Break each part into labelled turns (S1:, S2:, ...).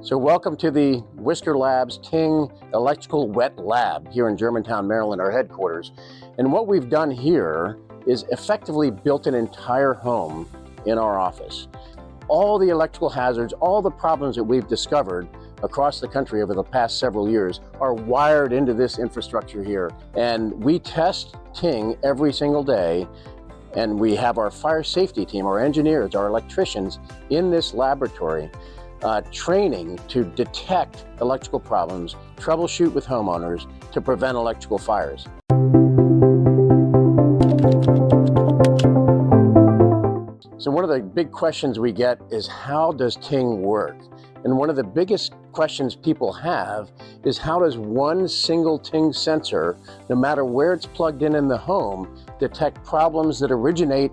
S1: So welcome to the Whisker Labs Ting Electrical Wet Lab here in Germantown, Maryland, our headquarters. And what we've done here is effectively built an entire home in our office. All the electrical hazards, all the problems that we've discovered across the country over the past several years are wired into this infrastructure here. And we test Ting every single day. And we have our fire safety team, our engineers, our electricians in this laboratory training to detect electrical problems, troubleshoot with homeowners to prevent electrical fires. So one of the big questions we get is, how does Ting work? And one of the biggest questions people have is, how does one single Ting sensor, no matter where it's plugged in the home, detect problems that originate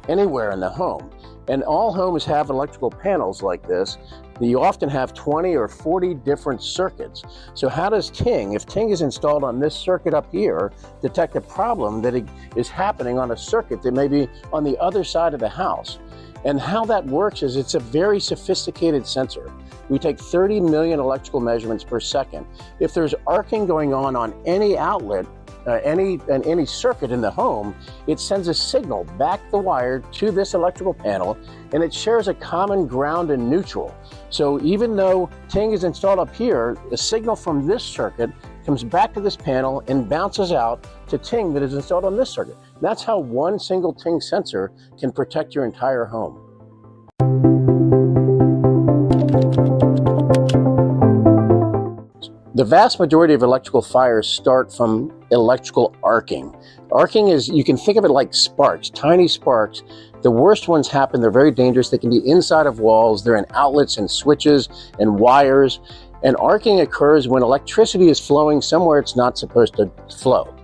S1: anywhere in the home? And all homes have electrical panels like this. You often have 20 or 40 different circuits. So how does Ting, if Ting is installed on this circuit up here, detect a problem that is happening on a circuit that may be on the other side of the house? And how that works is, it's a very sophisticated sensor. We take 30 million electrical measurements per second. If there's arcing going on any outlet, any circuit in the home, it sends a signal back the wire to this electrical panel, and it shares a common ground and neutral. So even though Ting is installed up here, a signal from this circuit comes back to this panel and bounces out to Ting that is installed on this circuit. That's how one single Ting sensor can protect your entire home. The vast majority of electrical fires start from electrical arcing. Arcing is, you can think of it like sparks, tiny sparks. The worst ones happen, they're very dangerous. They can be inside of walls, they're in outlets and switches and wires. And arcing occurs when electricity is flowing somewhere it's not supposed to flow.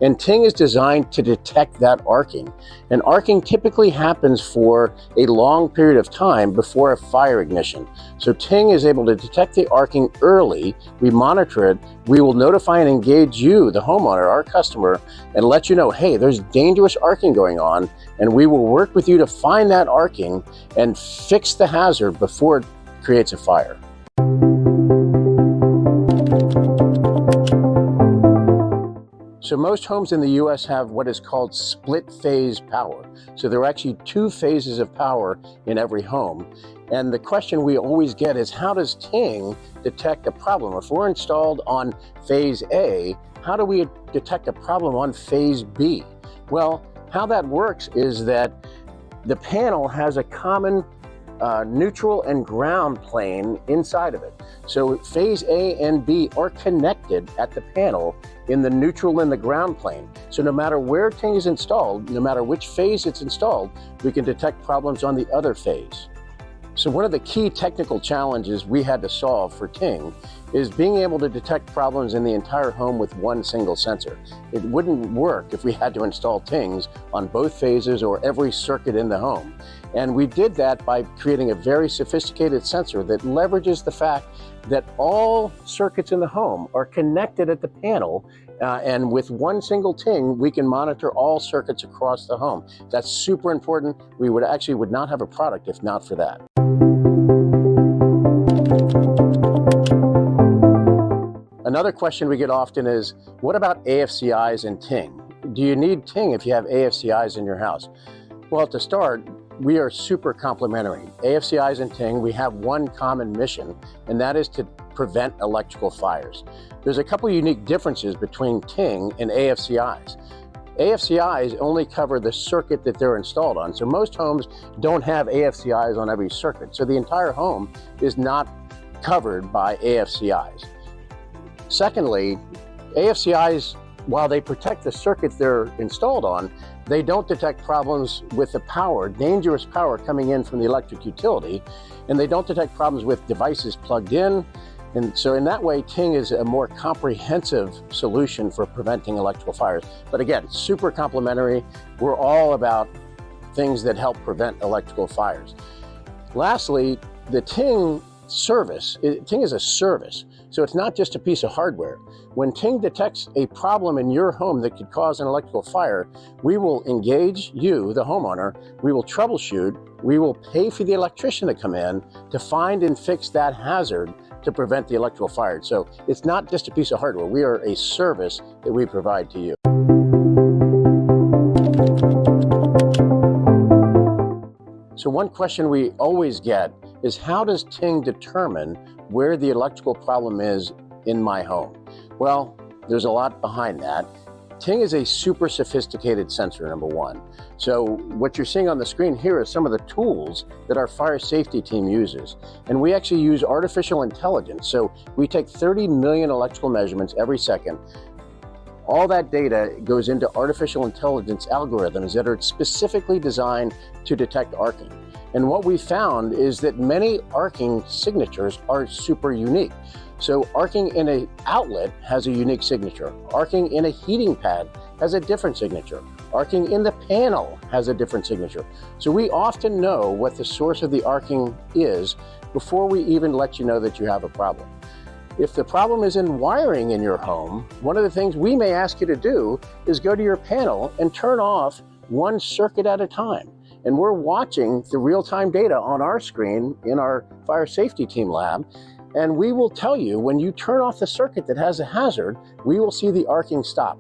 S1: And Ting is designed to detect that arcing. And arcing typically happens for a long period of time before a fire ignition. So Ting is able to detect the arcing early. We monitor it. We will notify and engage you, the homeowner, our customer, and let you know, hey, there's dangerous arcing going on, and we will work with you to find that arcing and fix the hazard before it creates a fire. So most homes in the US have what is called split phase power. So there are actually two phases of power in every home. And the question we always get is, how does Ting detect a problem? If we're installed on phase A, how do we detect a problem on phase B? Well, how that works is that the panel has a common neutral and ground plane inside of it. So phase A and B are connected at the panel in the neutral and the ground plane. So no matter where Ting is installed, no matter which phase it's installed, we can detect problems on the other phase. So one of the key technical challenges we had to solve for Ting is being able to detect problems in the entire home with one single sensor. It wouldn't work if we had to install Tings on both phases or every circuit in the home. And we did that by creating a very sophisticated sensor that leverages the fact that all circuits in the home are connected at the panel, and with one single Ting, we can monitor all circuits across the home. That's super important. We would not have a product if not for that. Another question we get often is, what about AFCIs and Ting? Do you need Ting if you have AFCIs in your house? Well, to start, we are super complementary. AFCIs and Ting, we have one common mission, and that is to prevent electrical fires. There's a couple unique differences between Ting and AFCIs. AFCIs only cover the circuit that they're installed on. So most homes don't have AFCIs on every circuit. So the entire home is not covered by AFCIs. Secondly, AFCIs, while they protect the circuits they're installed on, they don't detect problems with the power, dangerous power coming in from the electric utility, and they don't detect problems with devices plugged in. And so in that way, Ting is a more comprehensive solution for preventing electrical fires. But again, super complementary. We're all about things that help prevent electrical fires. Lastly, the Ting service, Ting is a service. So it's not just a piece of hardware. When Ting detects a problem in your home that could cause an electrical fire, we will engage you, the homeowner, we will troubleshoot, we will pay for the electrician to come in to find and fix that hazard to prevent the electrical fire. So it's not just a piece of hardware, we are a service that we provide to you. So one question we always get is, how does Ting determine where the electrical problem is in my home? Well, there's a lot behind that. Ting is a super sophisticated sensor, number one. So what you're seeing on the screen here is some of the tools that our fire safety team uses. And we actually use artificial intelligence. So we take 30 million electrical measurements every second. All that data goes into artificial intelligence algorithms that are specifically designed to detect arcing. And what we found is that many arcing signatures are super unique. So arcing in an outlet has a unique signature. Arcing in a heating pad has a different signature. Arcing in the panel has a different signature. So we often know what the source of the arcing is before we even let you know that you have a problem. If the problem is in wiring in your home, one of the things we may ask you to do is go to your panel and turn off one circuit at a time. And we're watching the real-time data on our screen in our fire safety team lab. And we will tell you when you turn off the circuit that has a hazard, we will see the arcing stop.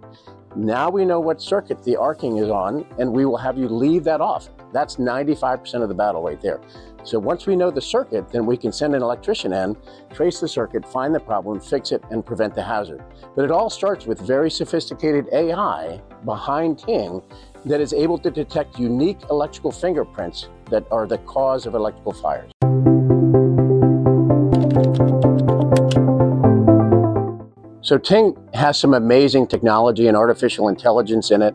S1: Now we know what circuit the arcing is on, and we will have you leave that off. That's 95% of the battle right there. So once we know the circuit, then we can send an electrician in, trace the circuit, find the problem, fix it, and prevent the hazard. But it all starts with very sophisticated AI behind Ting that is able to detect unique electrical fingerprints that are the cause of electrical fires. So Ting has some amazing technology and artificial intelligence in it,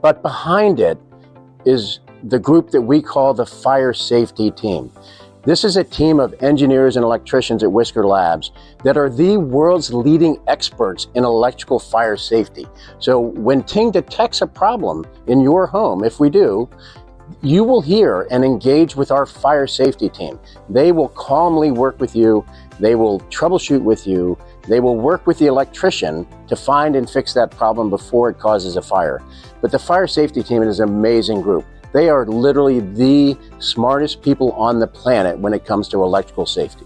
S1: but behind it is the group that we call the fire safety team. This is a team of engineers and electricians at Whisker Labs that are the world's leading experts in electrical fire safety. So when Ting detects a problem in your home, if we do, you will hear and engage with our fire safety team. They will calmly work with you. They will troubleshoot with you. They will work with the electrician to find and fix that problem before it causes a fire. But the fire safety team is an amazing group. They are literally the smartest people on the planet when it comes to electrical safety.